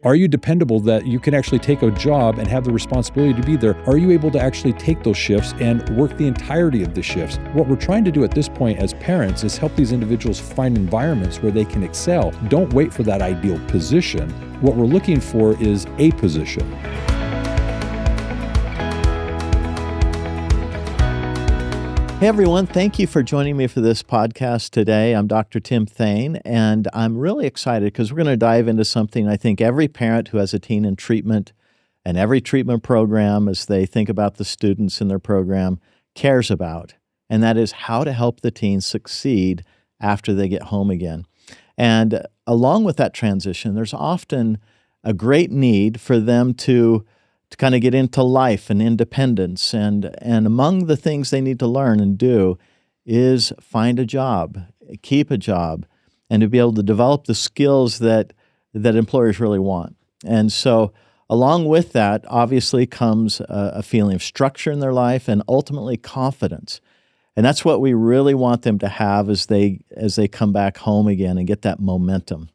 Are you dependable that you can actually take a job and have the responsibility to be there? Are you able to actually take those shifts and work the entirety of the shifts? What we're trying to do at this point as parents is help these individuals find environments where they can excel. Don't wait for that ideal position. What we're looking for is a position. Hey everyone, thank you for joining me for this podcast today. I'm Dr. Tim Thane, and I'm really excited because we're going to dive into something I think every parent who has a teen in treatment and every treatment program, as they think about the students in their program, cares about, and that is how to help the teens succeed after they get home again. And along with that transition, there's often a great need for them to kind of get into life and independence. And among the things they need to learn and do is find a job, keep a job, and to be able to develop the skills that employers really want. And so along with that, obviously comes a feeling of structure in their life and ultimately confidence. And that's what we really want them to have as they come back home again and get that momentum.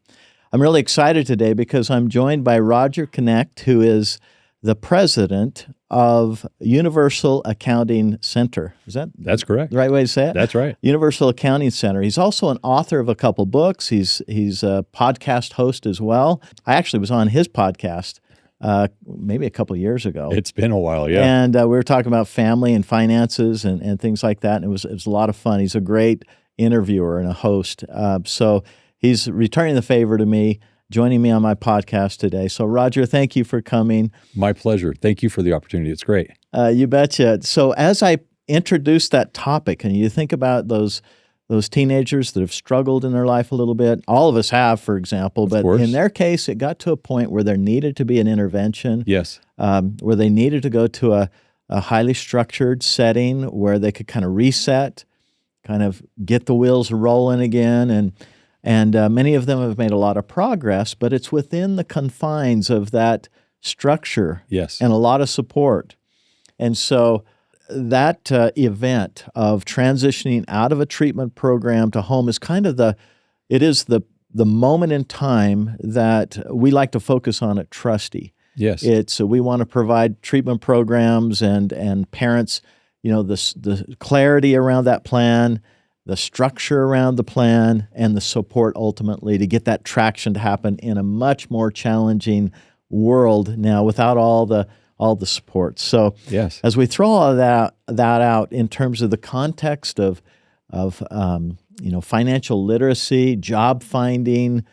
I'm really excited today because I'm joined by Roger Knecht, who is the president of Universal Accounting Center. That's correct. The right way to say it? That's right. Universal Accounting Center. He's also an author of a couple books. He's a podcast host as well. I actually was on his podcast maybe a couple years ago. It's been a while, yeah. And we were talking about family and finances and things like that, and it was a lot of fun. He's a great interviewer and a host. So he's returning the favor to me, joining me on my podcast today. So Roger, thank you for coming. My pleasure. Thank you for the opportunity. It's great. You betcha. So as I introduce that topic, and you think about those teenagers that have struggled in their life a little bit, all of us have, for example, but in their case, it got to a point where there needed to be an intervention. Yes. Where they needed to go to a highly structured setting where they could kind of reset, kind of get the wheels rolling again, and many of them have made a lot of progress, but it's within the confines of that structure. Yes. And a lot of support. And so that event of transitioning out of a treatment program to home is kind of the moment in time that we like to focus on at Trustyy. Yes. We want to provide treatment programs and parents, the clarity around that plan, the structure around the plan, and the support ultimately to get that traction to happen in a much more challenging world now without all the support. So yes, as we throw all of that out in terms of the context of financial literacy, job finding,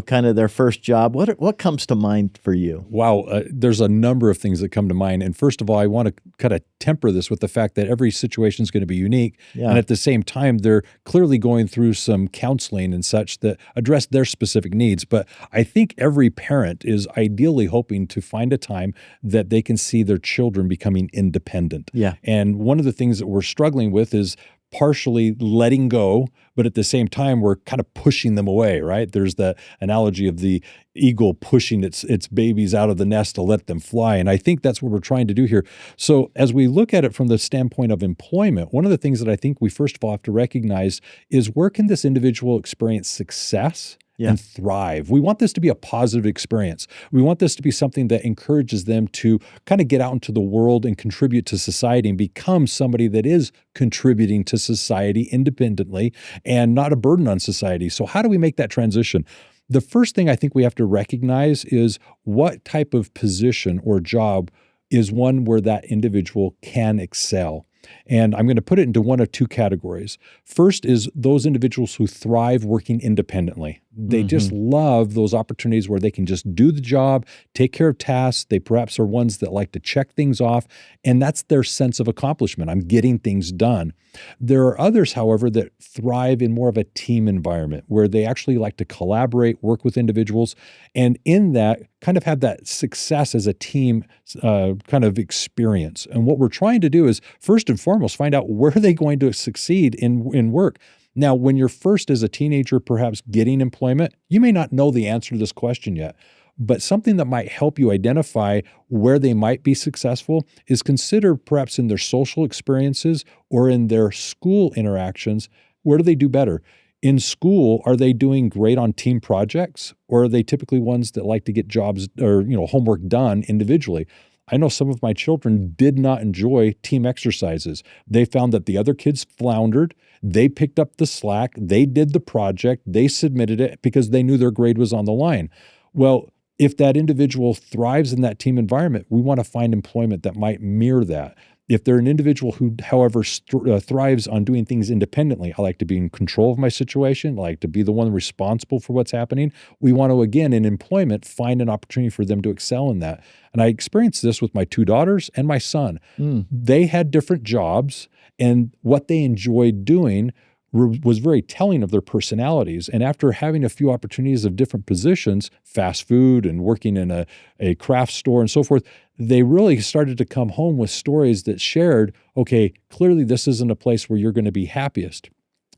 kind of their first job, what comes to mind for you? Wow, there's a number of things that come to mind. And first of all, I want to kind of temper this with the fact that every situation is going to be unique. Yeah. And at the same time, they're clearly going through some counseling and such that address their specific needs. But I think every parent is ideally hoping to find a time that they can see their children becoming independent. Yeah. And one of the things that we're struggling with is partially letting go, but at the same time, we're kind of pushing them away, right? There's the analogy of the eagle pushing its babies out of the nest to let them fly. And I think that's what we're trying to do here. So as we look at it from the standpoint of employment, one of the things that I think we first of all have to recognize is where can this individual experience success and thrive? We want this to be a positive experience. We want this to be something that encourages them to kind of get out into the world and contribute to society and become somebody that is contributing to society independently and not a burden on society. So how do we make that transition? The first thing I think we have to recognize is what type of position or job is one where that individual can excel. And I'm going to put it into one of two categories. First is those individuals who thrive working independently. They just love those opportunities where they can just do the job, take care of tasks. They perhaps are ones that like to check things off, and that's their sense of accomplishment. I'm getting things done. There are others, however, that thrive in more of a team environment where they actually like to collaborate, work with individuals, and in that kind of have that success as a team kind of experience. And what we're trying to do is, first and foremost, find out where are they going to succeed in work. Now, when you're first as a teenager, perhaps getting employment, you may not know the answer to this question yet, but something that might help you identify where they might be successful is consider perhaps in their social experiences or in their school interactions, where do they do better? In school, are they doing great on team projects, or are they typically ones that like to get jobs or, homework done individually? I know some of my children did not enjoy team exercises. They found that the other kids floundered. They picked up the slack. They did the project. They submitted it because they knew their grade was on the line. Well, if that individual thrives in that team environment, we want to find employment that might mirror that. If they're an individual who, however, thrives on doing things independently, I like to be in control of my situation. I like to be the one responsible for what's happening. We want to, again, in employment, find an opportunity for them to excel in that. And I experienced this with my two daughters and my son. They had different jobs, and what they enjoyed doing was very telling of their personalities. And after having a few opportunities of different positions, fast food and working in a craft store and so forth, they really started to come home with stories that shared, okay, clearly this isn't a place where you're going to be happiest.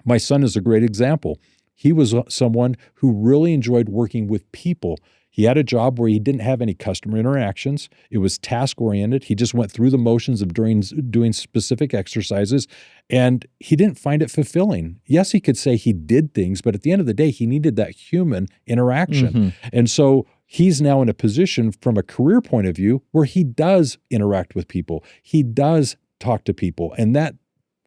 My son is a great example. He was someone who really enjoyed working with people. He had a job where he didn't have any customer interactions. It was task-oriented. He just went through the motions of doing specific exercises, and he didn't find it fulfilling. Yes, he could say he did things, but at the end of the day, he needed that human interaction. And so he's now in a position from a career point of view where he does interact with people. He does talk to people, and that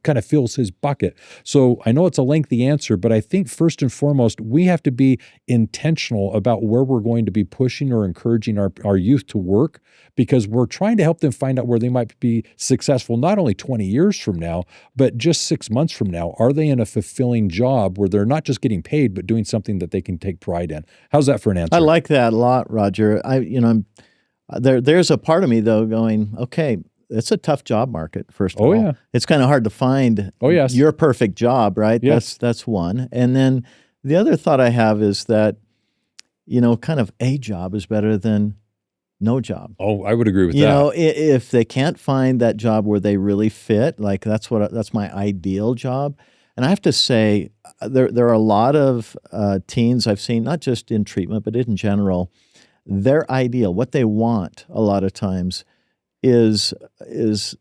kind of fills his bucket. So I know it's a lengthy answer, but I think first and foremost, we have to be intentional about where we're going to be pushing or encouraging our youth to work, because we're trying to help them find out where they might be successful, not only 20 years from now, but just 6 months from now. Are they in a fulfilling job where they're not just getting paid, but doing something that they can take pride in? How's that for an answer? I like that a lot, Roger. There's a part of me though going, okay, it's a tough job market, first of all. Yeah. It's kind of hard to find yes. your perfect job, right? Yes. That's one. And then the other thought I have is that, kind of a job is better than no job. Oh, I would agree with that. If they can't find that job where they really fit, like that's my ideal job. And I have to say, there are a lot of teens I've seen, not just in treatment, but in general, their ideal, what they want a lot of times is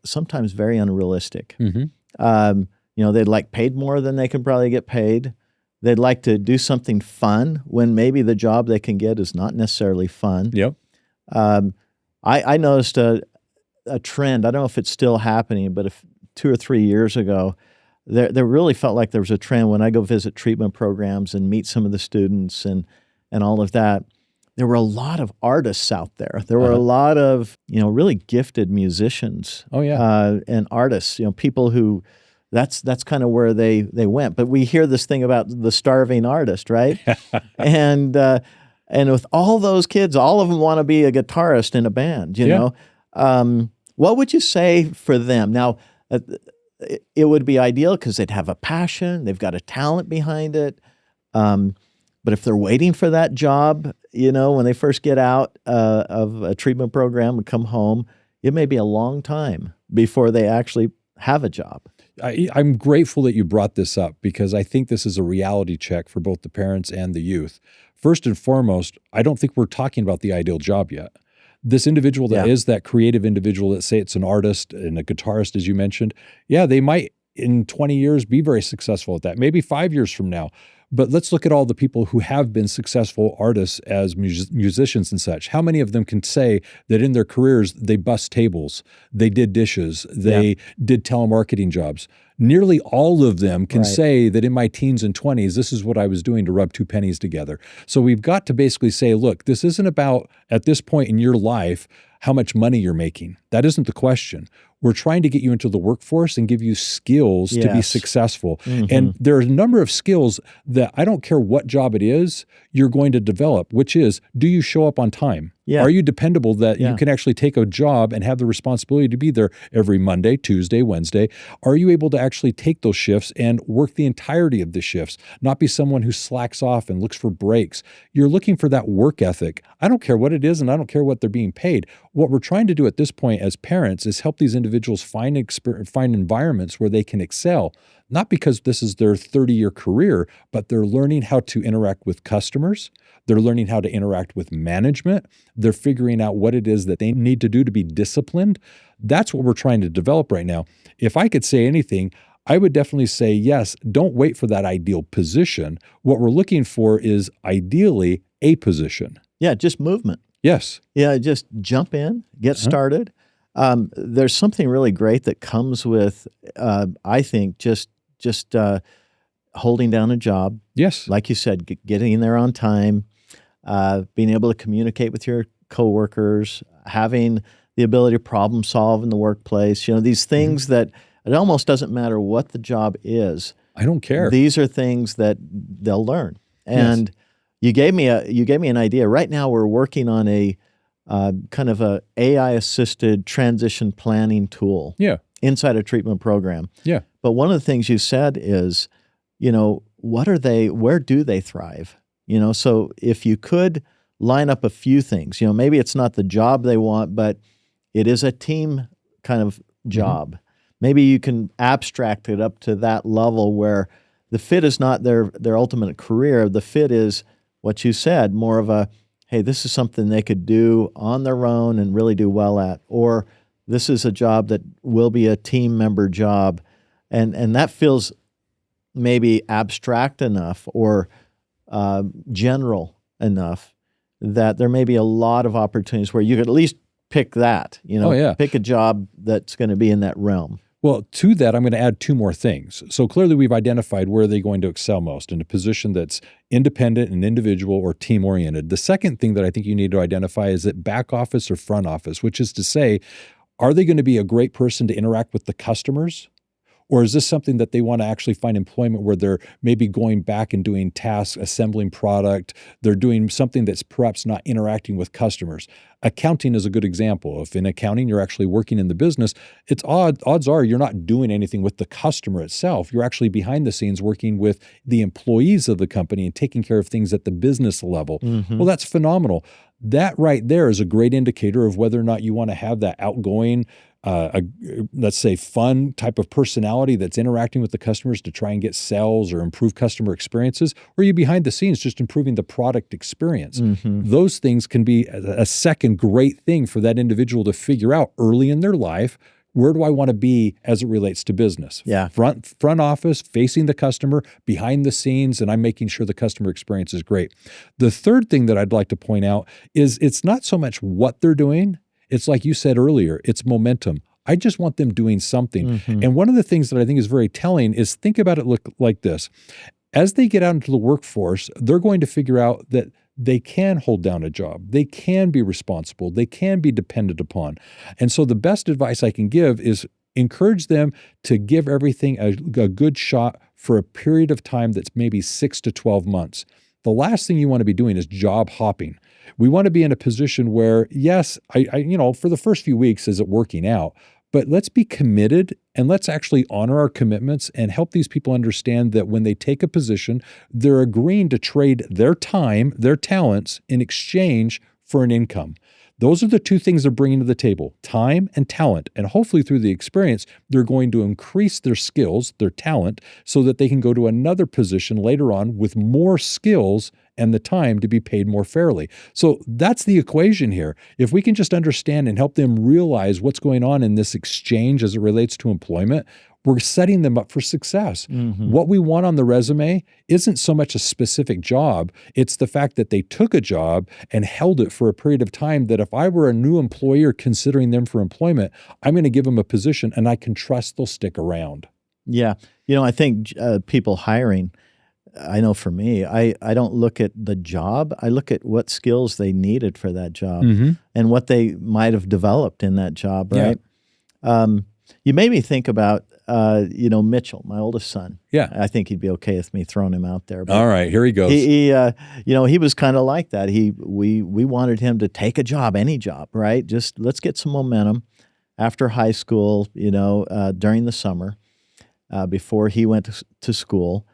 sometimes very unrealistic. They'd like paid more than they can probably get paid. They'd like to do something fun when maybe the job they can get is not necessarily fun. Yep. I noticed a trend. I don't know if it's still happening, but 2 or 3 years ago, there really felt like there was a trend when I go visit treatment programs and meet some of the students and all of that. There were a lot of artists out there. There were a lot of, really gifted musicians. Oh, yeah. And artists, people who, that's kind of where they went. But we hear this thing about the starving artist, right? And with all those kids, all of them want to be a guitarist in a band, you know? What would you say for them? Now, it would be ideal because they'd have a passion. They've got a talent behind it. But if they're waiting for that job, when they first get out of a treatment program and come home, it may be a long time before they actually have a job. I'm grateful that you brought this up, because I think this is a reality check for both the parents and the youth. First and foremost, I don't think we're talking about the ideal job yet. This individual that is that creative individual, let's say it's an artist and a guitarist, as you mentioned, they might in 20 years be very successful at that, maybe 5 years from now. But let's look at all the people who have been successful artists as musicians and such. How many of them can say that in their careers they bussed tables, they did dishes, they did telemarketing jobs? Nearly all of them can say that in my teens and 20s, this is what I was doing to rub 2 pennies together. So we've got to basically say, look, this isn't about, at this point in your life, how much money you're making. That isn't the question. We're trying to get you into the workforce and give you skills to be successful. And there are a number of skills that I don't care what job it is, you're going to develop, which is, do you show up on time? Are you dependable that you can actually take a job and have the responsibility to be there every Monday, Tuesday, Wednesday? Are you able to actually take those shifts and work the entirety of the shifts, not be someone who slacks off and looks for breaks? You're looking for that work ethic. I don't care what it is, and I don't care what they're being paid. What we're trying to do at this point as parents is help these individuals find environments where they can excel, not because this is their 30-year career, but they're learning how to interact with customers. They're learning how to interact with management. They're figuring out what it is that they need to do to be disciplined. That's what we're trying to develop right now. If I could say anything, I would definitely say, yes, don't wait for that ideal position. What we're looking for is ideally a position. Yeah, just movement. Yes. Yeah, just jump in, get started. There's something really great that comes with, I think, just holding down a job. Yes. Like you said, getting in there on time, being able to communicate with your coworkers, having the ability to problem solve in the workplace. These things that it almost doesn't matter what the job is. I don't care. These are things that they'll learn. And you gave me an idea. Right now, we're working on a kind of a AI-assisted transition planning tool inside a treatment program. Yeah. But one of the things you said is, where do they thrive? So if you could line up a few things, maybe it's not the job they want, but it is a team kind of job. Maybe you can abstract it up to that level where the fit is not their ultimate career. The fit is what you said, more of a, hey, this is something they could do on their own and really do well at, or this is a job that will be a team member job. And that feels maybe abstract enough or general enough that there may be a lot of opportunities where you could at least pick that, pick a job that's going to be in that realm. Well, to that, I'm going to add two more things. So clearly we've identified where they're going to excel most in a position that's independent and individual or team-oriented. The second thing that I think you need to identify is it back office or front office, which is to say, are they going to be a great person to interact with the customers? Or is this something that they want to actually find employment where they're maybe going back and doing tasks, assembling product, they're doing something that's perhaps not interacting with customers? Accounting is a good example. If in accounting you're actually working in the business, odds are you're not doing anything with the customer itself. You're actually behind the scenes working with the employees of the company and taking care of things at the business level. Well, that's phenomenal. That right there is a great indicator of whether or not you want to have that outgoing, let's say fun type of personality that's interacting with the customers to try and get sales or improve customer experiences, or you behind the scenes just improving the product experience. Those things can be a second great thing for that individual to figure out early in their life. Where do I want to be as it relates to business? Yeah. Front office, facing the customer, behind the scenes, and I'm making sure the customer experience is great. The third thing that I'd like to point out is it's not so much what they're doing. It's like you said earlier, it's momentum. I just want them doing something. And one of the things that I think is very telling is think about it like this. As they get out into the workforce, they're going to figure out that they can hold down a job. They can be responsible. They can be dependent upon. And so the best advice I can give is encourage them to give everything a good shot for a period of time that's maybe 6 to 12 months. The last thing you want to be doing is job hopping. We want to be in a position where, yes, I for the first few weeks, is it working out? But let's be committed and let's actually honor our commitments and help these people understand that when they take a position, they're agreeing to trade their time, their talents in exchange for an income. Those are the two things they're bringing to the table, time and talent. And hopefully through the experience, they're going to increase their skills, their talent, so that they can go to another position later on with more skills and the time to be paid more fairly. So that's the equation here. If we can just understand and help them realize what's going on in this exchange as it relates to employment, we're setting them up for success. What we want on the resume isn't so much a specific job. It's the fact that they took a job and held it for a period of time that if I were a new employer considering them for employment, I'm going to give them a position and I can trust they'll stick around. Yeah. I think people hiring, I know for me, I don't look at the job. I look at what skills they needed for that job and what they might have developed in that job, right? You made me think about, Mitchell, my oldest son. Yeah. I think he'd be okay with me throwing him out there. But all right, here he goes. He was kind of like that. We wanted him to take a job, any job, right? Just let's get some momentum after high school, during the summer, before he went to school.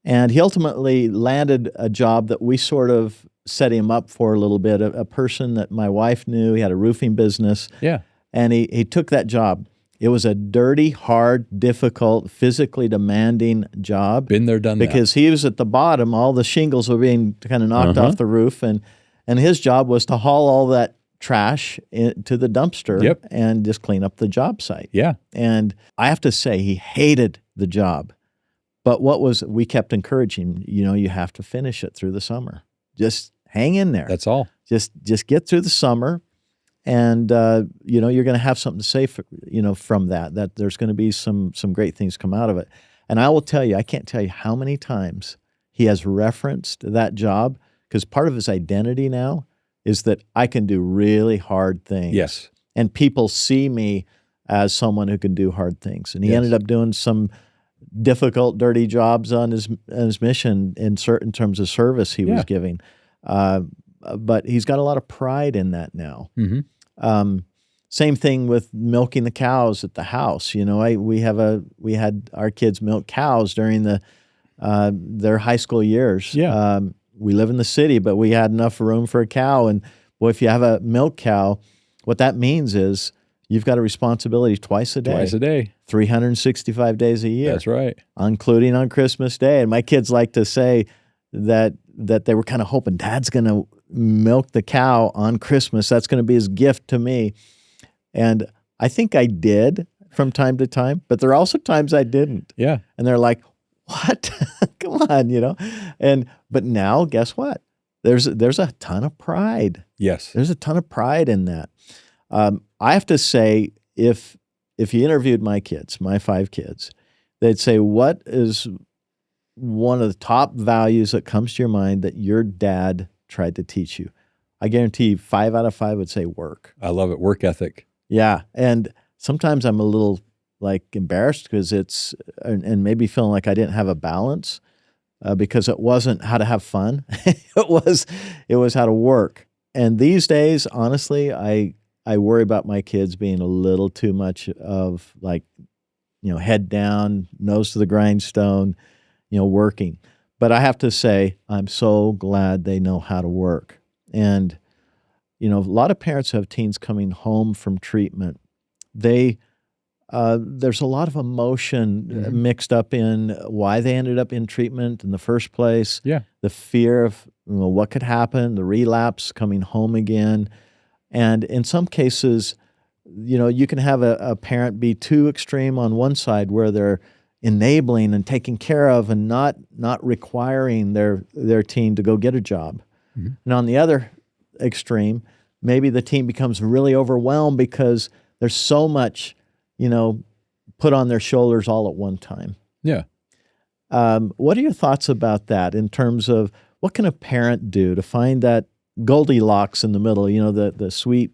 And he ultimately landed a job that we sort of set him up for a little bit, a person that my wife knew. He had a roofing business. Yeah. And he took that job. It was a dirty, hard, difficult, physically demanding job. Been there, done that. Because he was at the bottom. All the shingles were being kind of knocked off the roof. And his job was to haul all that trash to the dumpster Yep. and just clean up the job site. Yeah. And I have to say, he hated the job. But we kept encouraging, you have to finish it through the summer. Just hang in there. That's all. Just get through the summer, and you're going to have something to say from that there's going to be some great things come out of it. And I will tell you, I can't tell you how many times he has referenced that job, because part of his identity now is that I can do really hard things. Yes. And people see me as someone who can do hard things. And he ended up doing some difficult, dirty jobs on his mission in terms of service he was giving. But he's got a lot of pride in that now. Mm-hmm. Same thing with milking the cows at the house. We had our kids milk cows during their high school years. Yeah. We live in the city, but we had enough room for a cow. And boy, if you have a milk cow, what that means is you've got a responsibility twice a day. Twice a day. 365 days a year. That's right. Including on Christmas Day. And my kids like to say that they were kind of hoping Dad's going to milk the cow on Christmas. That's going to be his gift to me. And I think I did from time to time, but there are also times I didn't. Yeah. And they're like, what? Come on, but now guess what? There's a ton of pride. Yes. There's a ton of pride in that. I have to say, if you interviewed my 5 kids, they'd say, what is one of the top values that comes to your mind that your dad tried to teach you? I guarantee you 5 out of 5 would say work. I love it. Work ethic. Yeah. And sometimes I'm a little embarrassed because and maybe feeling like I didn't have a balance because it wasn't how to have fun. It was how to work. And these days, honestly, I worry about my kids being a little too much of head down, nose to the grindstone, working. But I have to say, I'm so glad they know how to work. And, a lot of parents who have teens coming home from treatment, there's a lot of emotion mixed up in why they ended up in treatment in the first place. Yeah. The fear of what could happen, the relapse, coming home again. And in some cases, you can have a parent be too extreme on one side where they're enabling and taking care of and not requiring their teen to go get a job. Mm-hmm. And on the other extreme, maybe the teen becomes really overwhelmed because there's so much, put on their shoulders all at one time. Yeah. What are your thoughts about that in terms of what can a parent do to find that Goldilocks in the middle, the sweet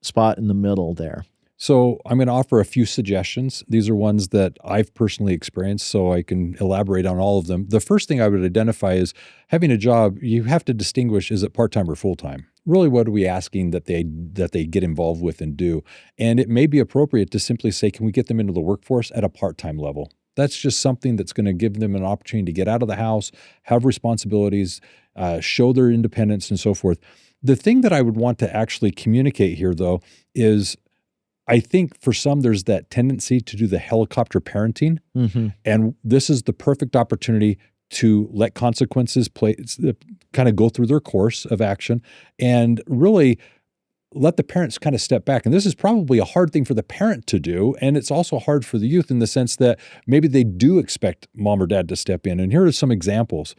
spot in the middle there? So I'm going to offer a few suggestions. These are ones that I've personally experienced, so I can elaborate on all of them. The first thing I would identify is having a job. You have to distinguish, is it part-time or full-time? Really, what are we asking that they get involved with and do? And it may be appropriate to simply say, can we get them into the workforce at a part-time level? That's just something that's going to give them an opportunity to get out of the house, have responsibilities, show their independence, and so forth. The thing that I would want to actually communicate here, though, is I think for some, there's that tendency to do the helicopter parenting. Mm-hmm. And this is the perfect opportunity to let consequences kind of go through their course of action and really let the parents kind of step back. And this is probably a hard thing for the parent to do. And it's also hard for the youth in the sense that maybe they do expect mom or dad to step in. And here are some examples.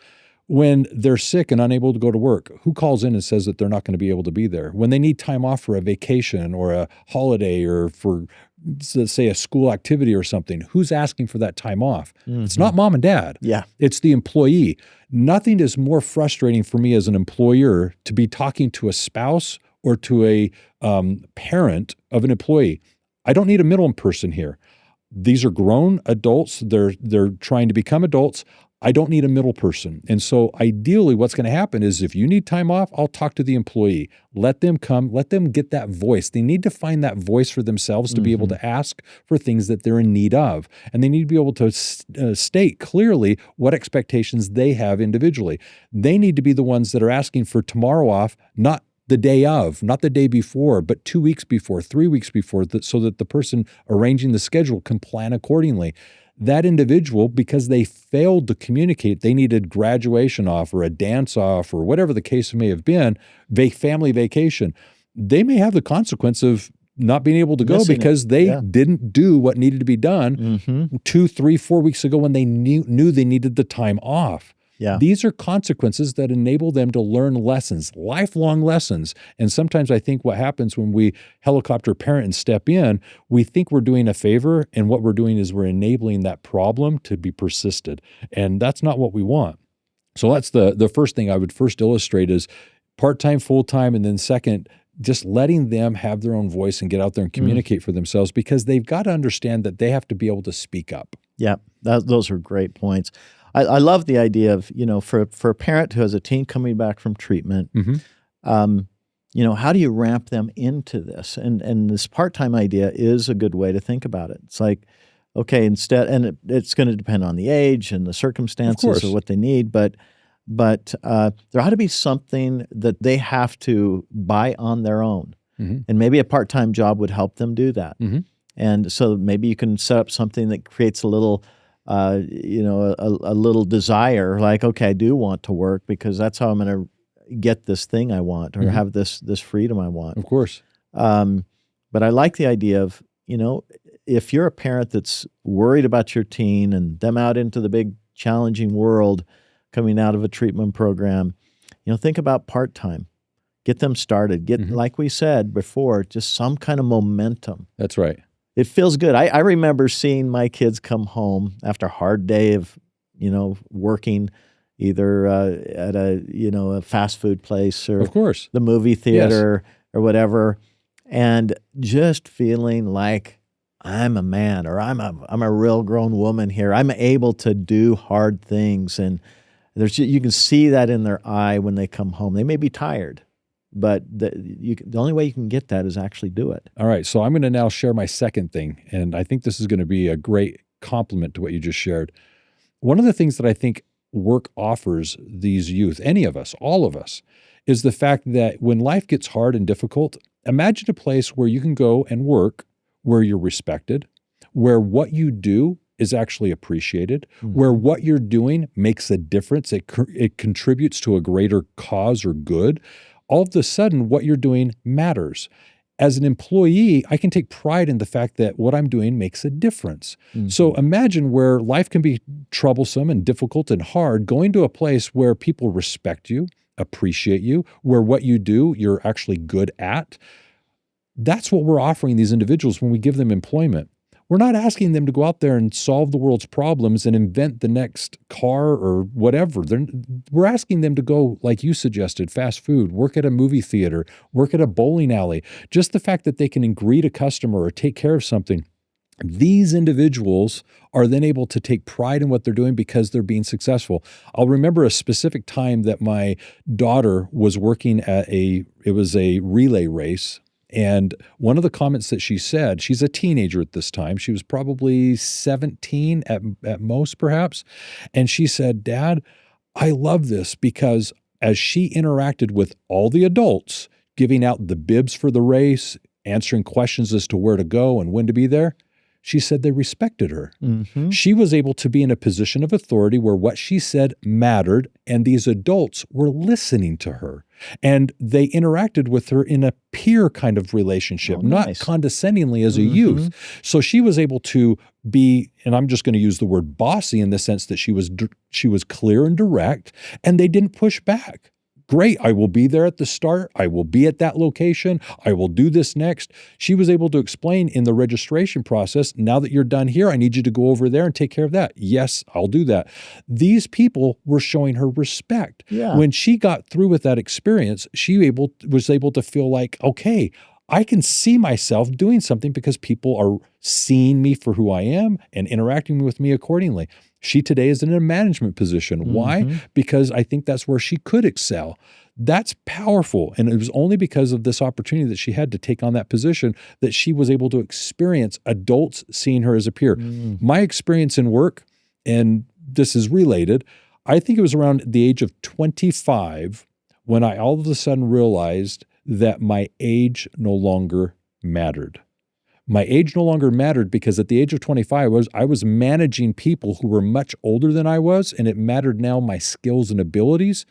When they're sick and unable to go to work, who calls in and says that they're not going to be able to be there? When they need time off for a vacation or a holiday or for, let's say, a school activity or something, who's asking for that time off? Mm-hmm. It's not mom and dad. Yeah. It's the employee. Nothing is more frustrating for me as an employer to be talking to a spouse or to a parent of an employee. I don't need a middle person here. These are grown adults. They're trying to become adults. I don't need a middle person. And so ideally what's going to happen is if you need time off, I'll talk to the employee. Let them come. Let them get that voice. They need to find that voice for themselves to be able to ask for things that they're in need of. And they need to be able to state clearly what expectations they have individually. They need to be the ones that are asking for tomorrow off, not the day of, not the day before, but 2 weeks before, 3 weeks before, so that the person arranging the schedule can plan accordingly. That individual, because they failed to communicate, they needed graduation off or a dance off or whatever the case may have been, family vacation. they may have the consequence of not being able to go Missing it. because they Yeah. didn't do what needed to be done Mm-hmm. 2, 3, 4 weeks ago when they knew they needed the time off. Yeah. These are consequences that enable them to learn lessons, lifelong lessons. And sometimes I think what happens when we helicopter parent and step in, we think we're doing a favor, and what we're doing is we're enabling that problem to be persisted. And that's not what we want. So that's the first thing I would first illustrate is part-time, full-time, and then second, just letting them have their own voice and get out there and communicate for themselves, because they've got to understand that they have to be able to speak up. Yeah, those are great points. I love the idea of, for a parent who has a teen coming back from treatment, how do you ramp them into this? And this part-time idea is a good way to think about it. It's like, okay, it's going to depend on the age and the circumstances of what they need, but there ought to be something that they have to buy on their own. And maybe a part-time job would help them do that. And so maybe you can set up something that creates a little, a little desire, like, okay, I do want to work because that's how I'm going to get this thing I want or have this freedom I want. Of course. But I like the idea of, if you're a parent that's worried about your teen and them out into the big challenging world coming out of a treatment program, think about part-time. Get them started. Get, like we said before, just some kind of momentum. That's right. It feels good. I remember seeing my kids come home after a hard day of, working either at a fast food place or Of course. the movie theater or whatever, and just feeling like I'm a man or I'm a real grown woman here. I'm able to do hard things, and you can see that in their eye when they come home. They may be tired, but the only way you can get that is actually do it. All right. So I'm going to now share my second thing, and I think this is going to be a great complement to what you just shared. One of the things that I think work offers these youth, any of us, all of us, is the fact that when life gets hard and difficult, imagine a place where you can go and work, where you're respected, where what you do is actually appreciated, where what you're doing makes a difference. It contributes to a greater cause or good. All of a sudden, what you're doing matters. As an employee, I can take pride in the fact that what I'm doing makes a difference. So imagine where life can be troublesome and difficult and hard, going to a place where people respect you, appreciate you, where what you do, you're actually good at. That's what we're offering these individuals when we give them employment. We're not asking them to go out there and solve the world's problems and invent the next car or whatever. We're asking them to go, like you suggested, fast food, work at a movie theater, work at a bowling alley. Just the fact that they can greet a customer or take care of something. These individuals are then able to take pride in what they're doing because they're being successful. I'll remember a specific time that my daughter was working at it was a relay race. And one of the comments that she said, she's a teenager at this time. She was probably 17 at most, perhaps. And she said, "Dad, I love this because as she interacted with all the adults, giving out the bibs for the race, answering questions as to where to go and when to be there, she said they respected her. She was able to be in a position of authority where what she said mattered, and these adults were listening to her. And they interacted with her in a peer kind of relationship, not condescendingly as a youth. So she was able to be, and I'm just going to use the word bossy in the sense that she was clear and direct, and they didn't push back. Great, I will be there at the start. I will be at that location. I will do this next. She was able to explain in the registration process, now that you're done here, I need you to go over there and take care of that. Yes, I'll do that. These people were showing her respect. Yeah. When she got through with that experience, she was able to feel like, okay, I can see myself doing something because people are seeing me for who I am and interacting with me accordingly. She today is in a management position. Why? Because I think that's where she could excel. That's powerful. And it was only because of this opportunity that she had to take on that position that she was able to experience adults seeing her as a peer. My experience in work, and this is related, I think it was around the age of 25 when I all of a sudden realized that my age no longer mattered. My age no longer mattered because at the age of 25, I was managing people who were much older than I was, and it mattered now my skills and abilities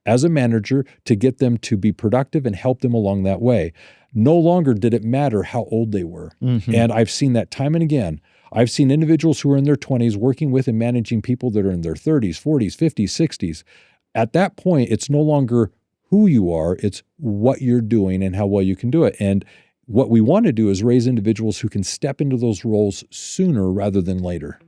as a manager to get them to be productive and help them along that way. No longer did it matter how old they were. And I've seen that time and again. I've seen individuals who are in their 20s working with and managing people that are in their 30s, 40s, 50s, 60s. At that point, it's no longer who you are, it's what you're doing and how well you can do it. And what we want to do is raise individuals who can step into those roles sooner rather than later.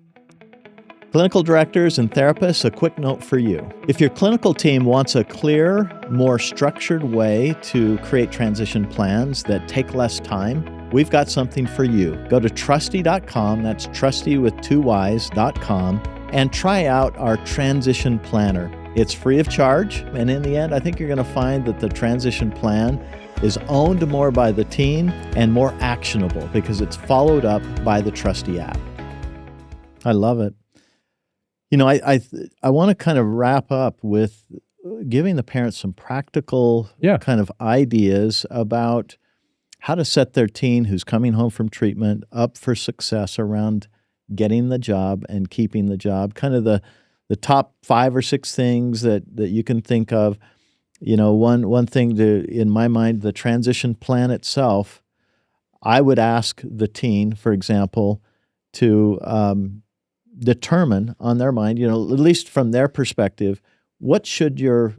Clinical directors and therapists, a quick note for you. If your clinical team wants a clear, more structured way to create transition plans that take less time, we've got something for you. Go to Trustyy.com, that's Trustyy with 2 Y's.com, and try out our transition planner. It's free of charge, and in the end, I think you're going to find that the transition plan is owned more by the team and more actionable because it's followed up by the Trustyy app. I love it. You know, I want to kind of wrap up with giving the parents some practical kind of ideas about how to set their teen who's coming home from treatment up for success around getting the job and keeping the job. Kind of the top 5 or 6 things that you can think of. You know, one thing in my mind, the transition plan itself, I would ask the teen, for example, to determine on their mind, you know, at least from their perspective, what should your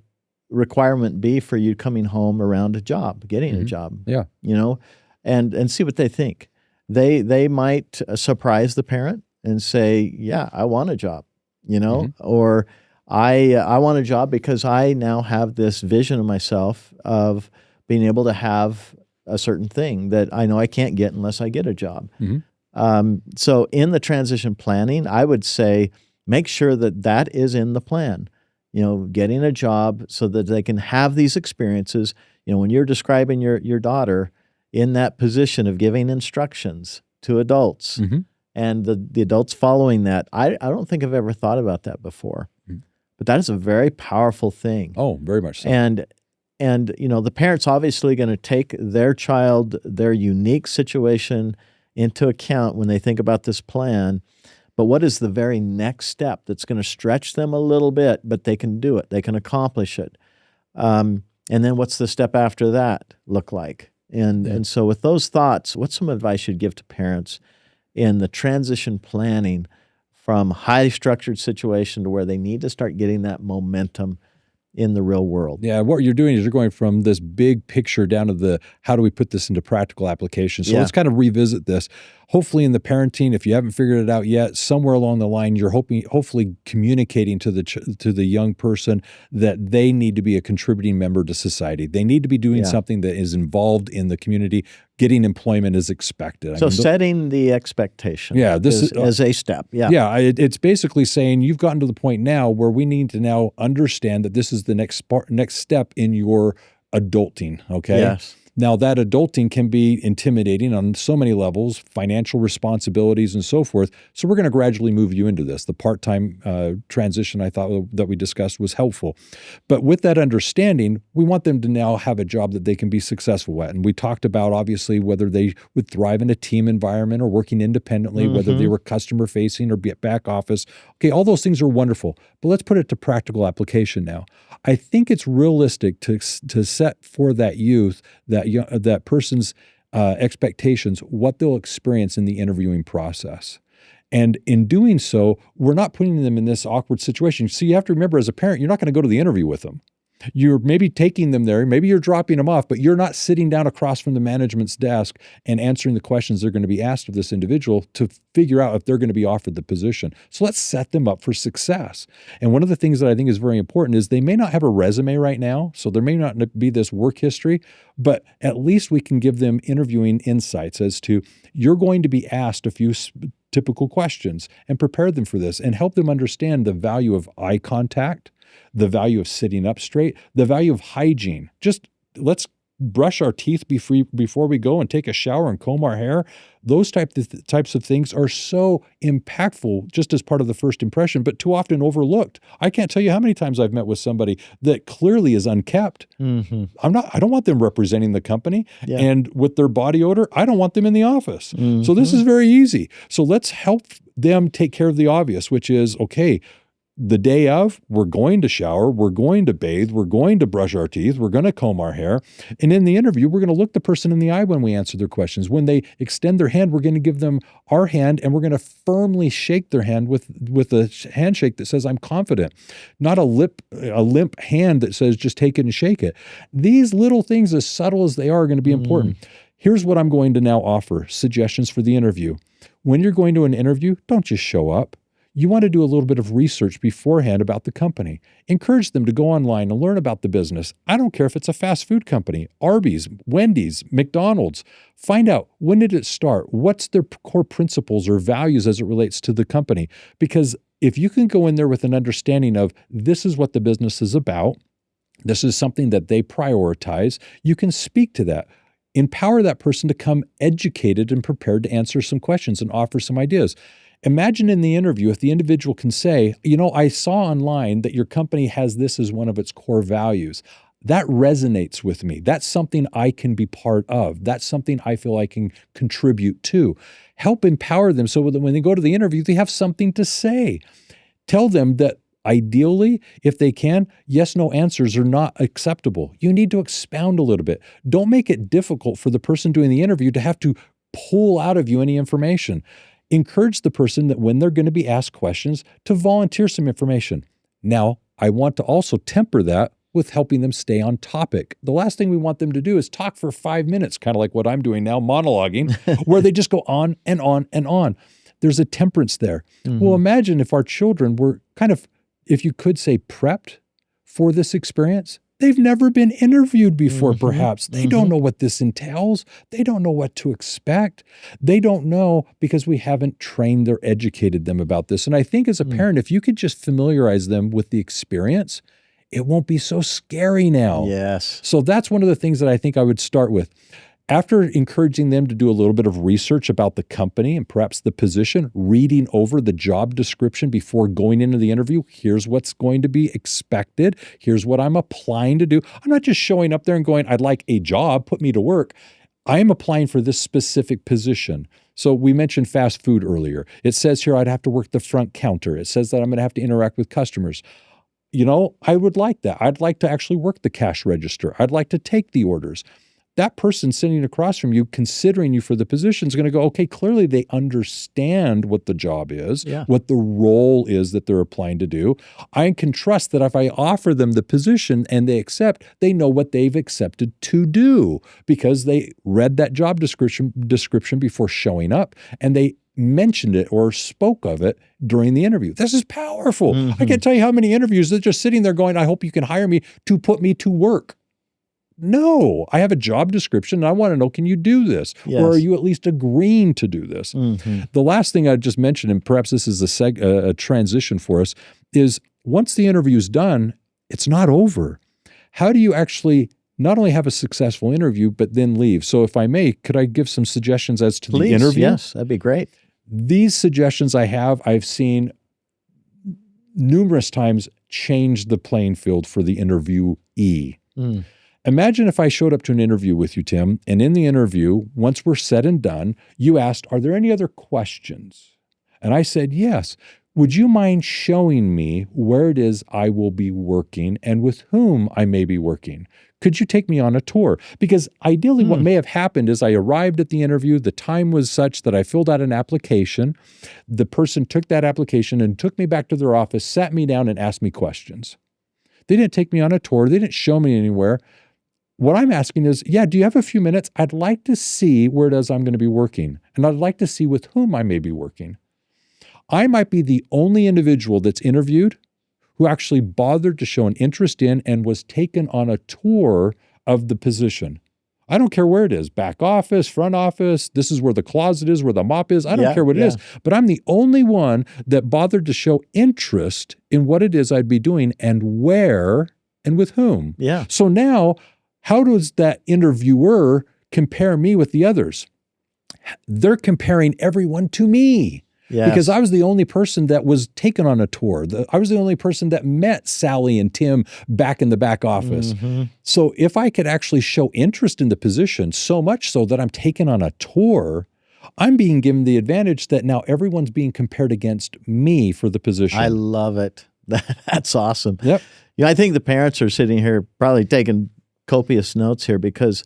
requirement be for you coming home around a job, getting a job? Yeah. You know, and see what they think. They might surprise the parent and say, yeah, I want a job, you know, or I want a job because I now have this vision of myself of being able to have a certain thing that I know I can't get unless I get a job. So in the transition planning, I would say make sure that that is in the plan. You know, getting a job so that they can have these experiences. You know, when you're describing your daughter in that position of giving instructions to adults and the adults following that, I don't think I've ever thought about that before. But that is a very powerful thing. Oh, very much so. And you know, the parent's obviously going to take their child, their unique situation into account when they think about this plan. But what is the very next step that's going to stretch them a little bit, but they can do it, they can accomplish it. And then what's the step after that look like? And so with those thoughts, what's some advice you'd give to parents in the transition planning from highly structured situation to where they need to start getting that momentum in the real world? Yeah, what you're doing is you're going from this big picture down to the how do we put this into practical application. So let's kind of revisit this. Hopefully in the parenting, if you haven't figured it out yet, somewhere along the line, you're hopefully communicating to the young person that they need to be a contributing member to society. They need to be doing something that is involved in the community. Getting employment is expected. So setting the expectation this is as a step. It's basically saying you've gotten to the point now where we need to now understand that this is the next step in your adulting, okay? Yes. Now, that adulting can be intimidating on so many levels, financial responsibilities and so forth. So we're going to gradually move you into this. The part-time transition I thought that we discussed was helpful. But with that understanding, we want them to now have a job that they can be successful at. And we talked about, obviously, whether they would thrive in a team environment or working independently, whether they were customer-facing or be at back office. Okay, all those things are wonderful. But let's put it to practical application now. I think it's realistic to set for that youth, that person's expectations, what they'll experience in the interviewing process. And in doing so, we're not putting them in this awkward situation. So you have to remember, as a parent, you're not going to go to the interview with them. You're maybe taking them there, maybe you're dropping them off, but you're not sitting down across from the management's desk and answering the questions they're going to be asked of this individual to figure out if they're going to be offered the position. So let's set them up for success. And one of the things that I think is very important is they may not have a resume right now, so there may not be this work history, but at least we can give them interviewing insights as to you're going to be asked a few typical questions and prepare them for this and help them understand the value of eye contact, the value of sitting up straight, the value of hygiene. Just let's brush our teeth before we go and take a shower and comb our hair. Those types of things are so impactful just as part of the first impression, but too often overlooked. I can't tell you how many times I've met with somebody that clearly is unkept. I don't want them representing the company. And with their body odor, I don't want them in the office. So this is very easy. So let's help them take care of the obvious, which is, okay, the day of, we're going to shower, we're going to bathe, we're going to brush our teeth, we're going to comb our hair. And in the interview, we're going to look the person in the eye when we answer their questions. When they extend their hand, we're going to give them our hand, and we're going to firmly shake their hand with a handshake that says, I'm confident, not a limp hand that says, just take it and shake it. These little things, as subtle as they are going to be important. Here's what I'm going to now offer, suggestions for the interview. When you're going to an interview, don't just show up. You want to do a little bit of research beforehand about the company. Encourage them to go online and learn about the business. I don't care if it's a fast food company, Arby's, Wendy's, McDonald's. Find out, when did it start? What's their core principles or values as it relates to the company? Because if you can go in there with an understanding of this is what the business is about, this is something that they prioritize, you can speak to that. Empower that person to come educated and prepared to answer some questions and offer some ideas. Imagine in the interview if the individual can say, I saw online that your company has this as one of its core values. That resonates with me. That's something I can be part of. That's something I feel I can contribute to. Help empower them so that when they go to the interview, they have something to say. Tell them that ideally, if they can, yes, no answers are not acceptable. You need to expound a little bit. Don't make it difficult for the person doing the interview to have to pull out of you any information. Encourage the person that when they're going to be asked questions to volunteer some information. Now, I want to also temper that with helping them stay on topic. The last thing we want them to do is talk for 5 minutes, kind of like what I'm doing now, monologuing, where they just go on and on and on. There's a temperance there. Well, imagine if our children were kind of, if you could say, prepped for this experience. They've never been interviewed before, perhaps. They don't know what this entails. They don't know what to expect. They don't know because we haven't trained or educated them about this. And I think as a parent, if you could just familiarize them with the experience, it won't be so scary now. Yes. So that's one of the things that I think I would start with. After encouraging them to do a little bit of research about the company and perhaps the position, reading over the job description before going into the interview, here's what's going to be expected. Here's what I'm applying to do. I'm not just showing up there and going, I'd like a job, put me to work. I am applying for this specific position. So we mentioned fast food earlier. It says here I'd have to work the front counter. It says that I'm going to have to interact with customers. I would like that. I'd like to actually work the cash register. I'd like to take the orders. That person sitting across from you, considering you for the position, is going to go, okay, clearly they understand what the job is, what the role is that they're applying to do. I can trust that if I offer them the position and they accept, they know what they've accepted to do because they read that job description before showing up and they mentioned it or spoke of it during the interview. This is powerful. I can't tell you how many interviews they're just sitting there going, I hope you can hire me to put me to work. No, I have a job description and I want to know, can you do this? Yes. Or are you at least agreeing to do this? The last thing I just mentioned, and perhaps this is a transition for us, is once the interview is done, it's not over. How do you actually not only have a successful interview, but then leave? So if I may, could I give some suggestions as to the interview? Yes, that'd be great. These suggestions I've seen numerous times change the playing field for the interviewee. Imagine if I showed up to an interview with you, Tim, and in the interview, once we're said and done, you asked, are there any other questions? And I said, yes. Would you mind showing me where it is I will be working and with whom I may be working? Could you take me on a tour? Because ideally what may have happened is I arrived at the interview, the time was such that I filled out an application. The person took that application and took me back to their office, sat me down and asked me questions. They didn't take me on a tour. They didn't show me anywhere. What I'm asking is, do you have a few minutes? I'd like to see where it is I'm going to be working, and I'd like to see with whom I may be working. I might be the only individual that's interviewed who actually bothered to show an interest in and was taken on a tour of the position. I don't care where it is, back office, front office, this is where the closet is, where the mop is. I don't care what it is, but I'm the only one that bothered to show interest in what it is I'd be doing and where and with whom. So now, how does that interviewer compare me with the others? They're comparing everyone to me. Because I was the only person that was taken on a tour. I was the only person that met Sally and Tim back in the back office. So if I could actually show interest in the position, so much so that I'm taken on a tour, I'm being given the advantage that now everyone's being compared against me for the position. I love it. That's awesome. Yep. I think the parents are sitting here probably taking copious notes here because,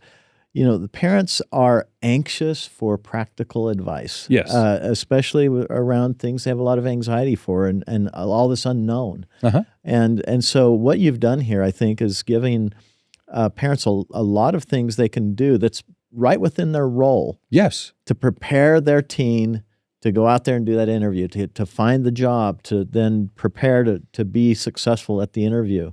the parents are anxious for practical advice. Yes. Especially around things they have a lot of anxiety for and all this unknown. Uh-huh. And so what you've done here, I think, is giving parents a lot of things they can do that's right within their role. Yes. To prepare their teen to go out there and do that interview, to find the job, to then prepare to be successful at the interview.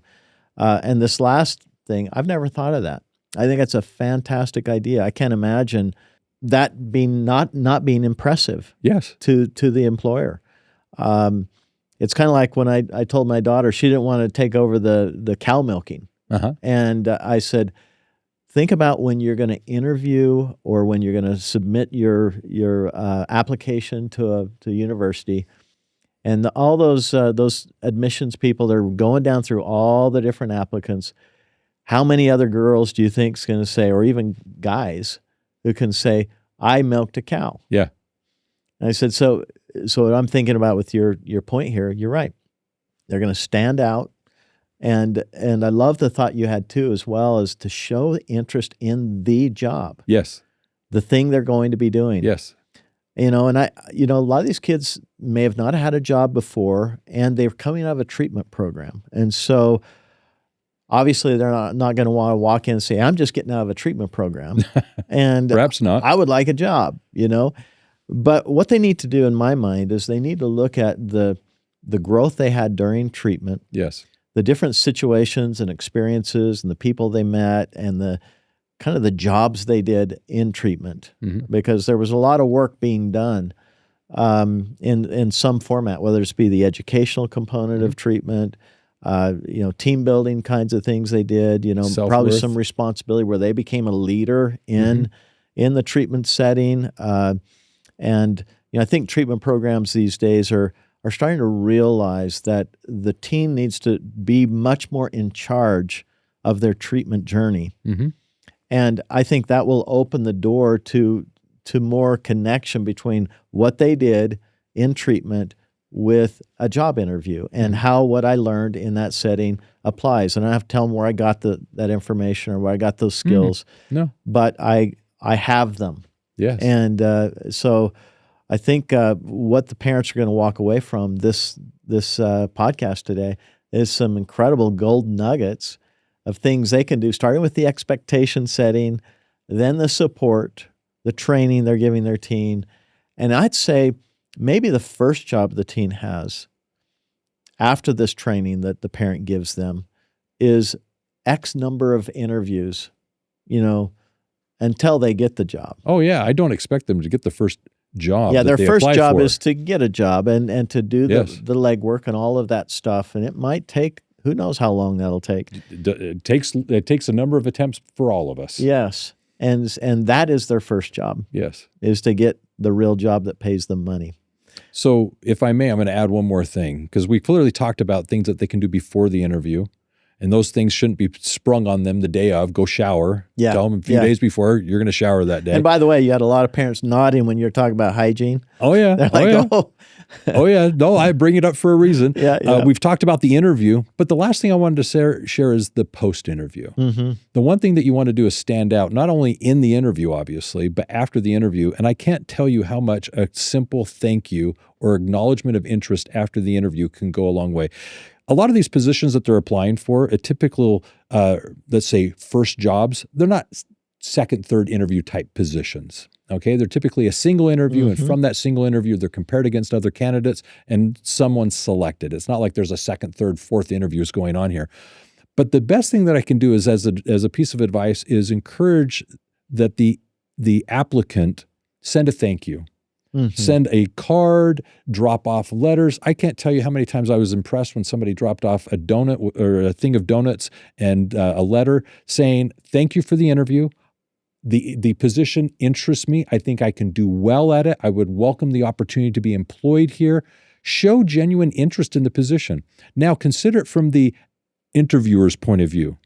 And this last thing, I've never thought of that. I think it's a fantastic idea. I can't imagine that being not being impressive. Yes. To the employer. It's kind of like when I told my daughter she didn't want to take over the cow milking. Uh-huh. And I said, think about when you're going to interview or when you're going to submit your application to a university, and all those admissions people, they're going down through all the different applicants. How many other girls do you think is going to say, or even guys who can say, I milked a cow? Yeah. And I said, so what I'm thinking about with your point here, you're right. They're going to stand out. And I love the thought you had too, as well, as to show interest in the job. Yes. The thing they're going to be doing. Yes. And a lot of these kids may have not had a job before, and they're coming out of a treatment program. And so obviously they're not going to want to walk in and say, I'm just getting out of a treatment program. And Perhaps not. I would like a job, But what they need to do, in my mind, is they need to look at the growth they had during treatment. Yes. The different situations and experiences and the people they met and the kind of the jobs they did in treatment, because there was a lot of work being done in some format, whether it's be the educational component of treatment, team building kinds of things they did, probably some responsibility where they became a leader in the treatment setting. And I think treatment programs these days are starting to realize that the teen needs to be much more in charge of their treatment journey. And I think that will open the door to more connection between what they did in treatment with a job interview and how what I learned in that setting applies. And I don't have to tell them where I got that information or where I got those skills. No. But I have them. Yes. And so I think what the parents are going to walk away from this podcast today is some incredible gold nuggets of things they can do, starting with the expectation setting, then the support, the training they're giving their teen. And I'd say maybe the first job the teen has after this training that the parent gives them is X number of interviews, until they get the job. Oh, yeah. I don't expect them to get the first job. Yeah, that their they first apply job for. is to get a job and to do the legwork and all of that stuff. And it might take, who knows how long that'll take. It takes a number of attempts for all of us. Yes. And that is their first job. Yes. Is to get the real job that pays them money. So if I may, I'm going to add one more thing, because we clearly talked about things that they can do before the interview. And those things shouldn't be sprung on them the day of. Go shower. Yeah. Tell them a few days before you're going to shower that day. And by the way, you had a lot of parents nodding when you're talking about hygiene. Oh, yeah. They're like, oh. Oh, yeah. No, I bring it up for a reason. Yeah. We've talked about the interview, but the last thing I wanted to share is the post-interview. The one thing that you want to do is stand out, not only in the interview, obviously, but after the interview. And I can't tell you how much a simple thank you or acknowledgement of interest after the interview can go a long way. A lot of these positions that they're applying for, a typical, let's say, first jobs, they're not second, third interview type positions. Okay, they're typically a single interview, and from that single interview, they're compared against other candidates, and someone's selected. It's not like there's a second, third, fourth interviews going on here. But the best thing that I can do is, as a piece of advice, is encourage that the applicant send a thank you. Send a card, drop off letters. I can't tell you how many times I was impressed when somebody dropped off a donut or a thing of donuts and a letter saying, thank you for the interview. The position interests me. I think I can do well at it. I would welcome the opportunity to be employed here. Show genuine interest in the position. Now consider it from the interviewer's point of view.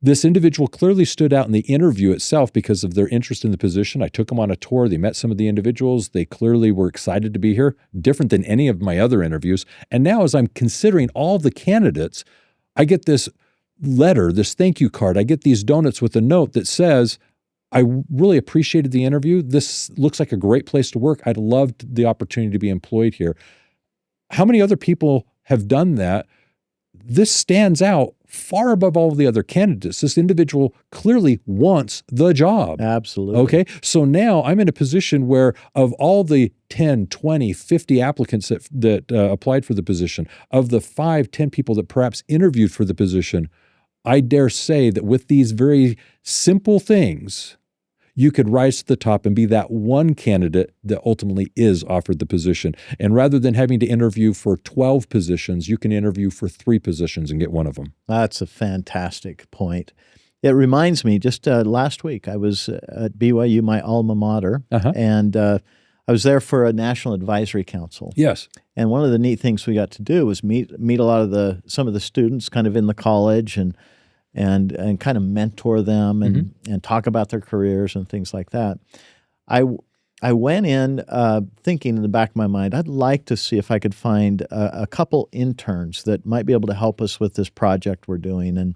This individual clearly stood out in the interview itself because of their interest in the position. I took them on a tour. They met some of the individuals. They clearly were excited to be here, different than any of my other interviews. And now, as I'm considering all the candidates, I get this letter, this thank you card. I get these donuts with a note that says, I really appreciated the interview. This looks like a great place to work. I'd loved the opportunity to be employed here. How many other people have done that? This stands out far above all of the other candidates. This individual clearly wants the job. Absolutely. Okay. So now I'm in a position where of all the 10, 20, 50 applicants that applied for the position, of the 5, 10 people that perhaps interviewed for the position, I dare say that with these very simple things, you could rise to the top and be that one candidate that ultimately is offered the position. And rather than having to interview for 12 positions, you can interview for 3 positions and get one of them. That's a fantastic point. It reminds me, just last week, I was at BYU, my alma mater, and I was there for a National Advisory Council. Yes. And one of the neat things we got to do was meet a lot of some of the students kind of in the college and kind of mentor them and talk about their careers and things like that. I went in thinking in the back of my mind, I'd like to see if I could find a couple interns that might be able to help us with this project we're doing.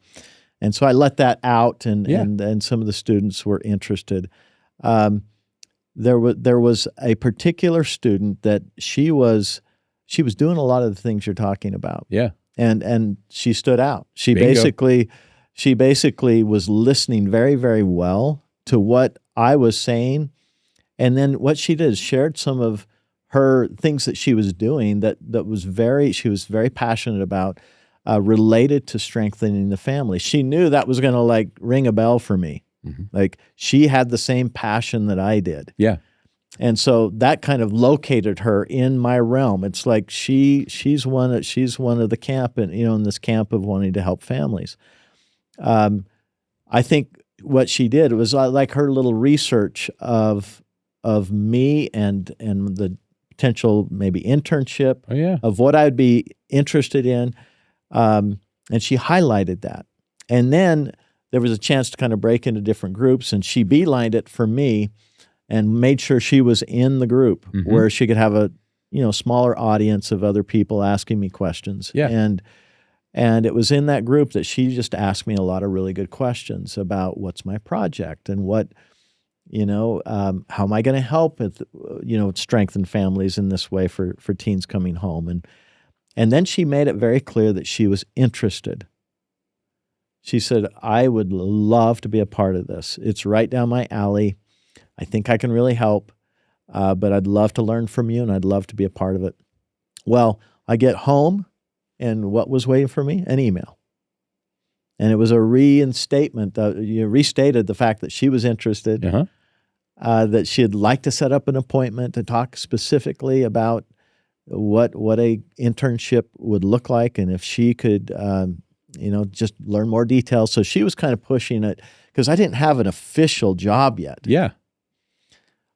And so I let that out, and some of the students were interested. There was a particular student that she was doing a lot of the things you're talking about. Yeah. And she stood out. She Bingo. basically was listening very, very well to what I was saying. And then what she did is shared some of her things that she was doing that she was very passionate about, related to strengthening the family. She knew that was going to like ring a bell for me. Like she had the same passion that I did. Yeah. And so that kind of located her in my realm. It's like she's one of the camp, and in this camp of wanting to help families. I think what she did was like her little research of me and the potential maybe internship of what I'd be interested in, and she highlighted that. And then there was a chance to kind of break into different groups, and she beelined it for me and made sure she was in the group where she could have a smaller audience of other people asking me questions. Yeah. And it was in that group that she just asked me a lot of really good questions about what's my project and what, how am I going to help with, strengthen families in this way for teens coming home. And then she made it very clear that she was interested. She said, I would love to be a part of this. It's right down my alley. I think I can really help, but I'd love to learn from you, and I'd love to be a part of it. Well, I get home, and what was waiting for me? An email. And it was a reinstatement. Restated the fact that she was interested, that she'd like to set up an appointment to talk specifically about what a internship would look like, and if she could just learn more details. So she was kind of pushing it because I didn't have an official job yet. Yeah.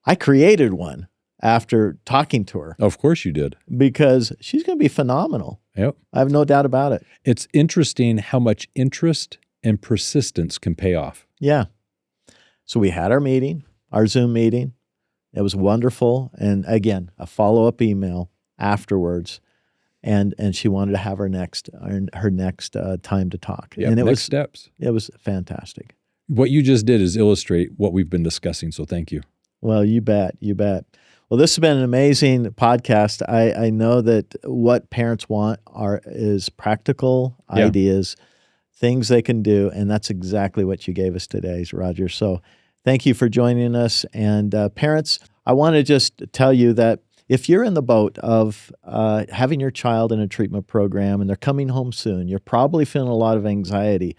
I created one after talking to her. Of course you did. Because she's going to be phenomenal. Yep. I have no doubt about it. It's interesting how much interest and persistence can pay off. Yeah. So we had our meeting, our Zoom meeting. It was wonderful. And again, a follow-up email afterwards. And she wanted to have her next time to talk. Yeah, and next steps. It was fantastic. What you just did is illustrate what we've been discussing, so thank you. Well, you bet. Well, this has been an amazing podcast. I know that what parents want is practical ideas, things they can do, and that's exactly what you gave us today, Roger. So thank you for joining us. And parents, I want to just tell you that if you're in the boat of having your child in a treatment program and they're coming home soon, you're probably feeling a lot of anxiety.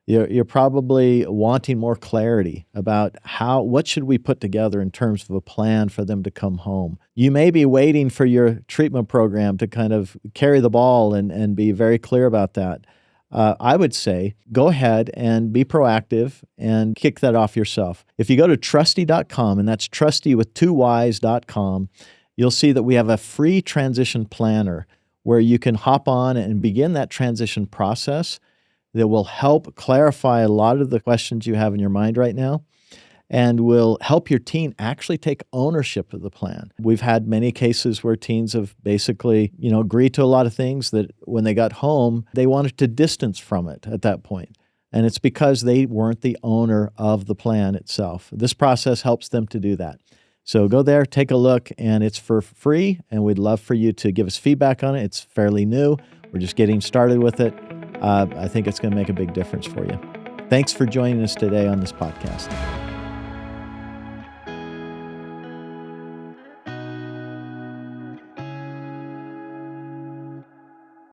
You're probably wanting more clarity about what should we put together in terms of a plan for them to come home. You may be waiting for your treatment program to kind of carry the ball and be very clear about that. I would say go ahead and be proactive and kick that off yourself. If you go to Trustyy.com, and that's Trustyy with 2 Ys.com, you'll see that we have a free transition planner where you can hop on and begin that transition process. that will help clarify a lot of the questions you have in your mind right now and will help your teen actually take ownership of the plan. We've had many cases where teens have basically, agreed to a lot of things that when they got home, they wanted to distance from it at that point. And it's because they weren't the owner of the plan itself. This process helps them to do that. So go there, take a look, and it's for free, and we'd love for you to give us feedback on it. It's fairly new. We're just getting started with it. I think it's going to make a big difference for you. Thanks for joining us today on this podcast.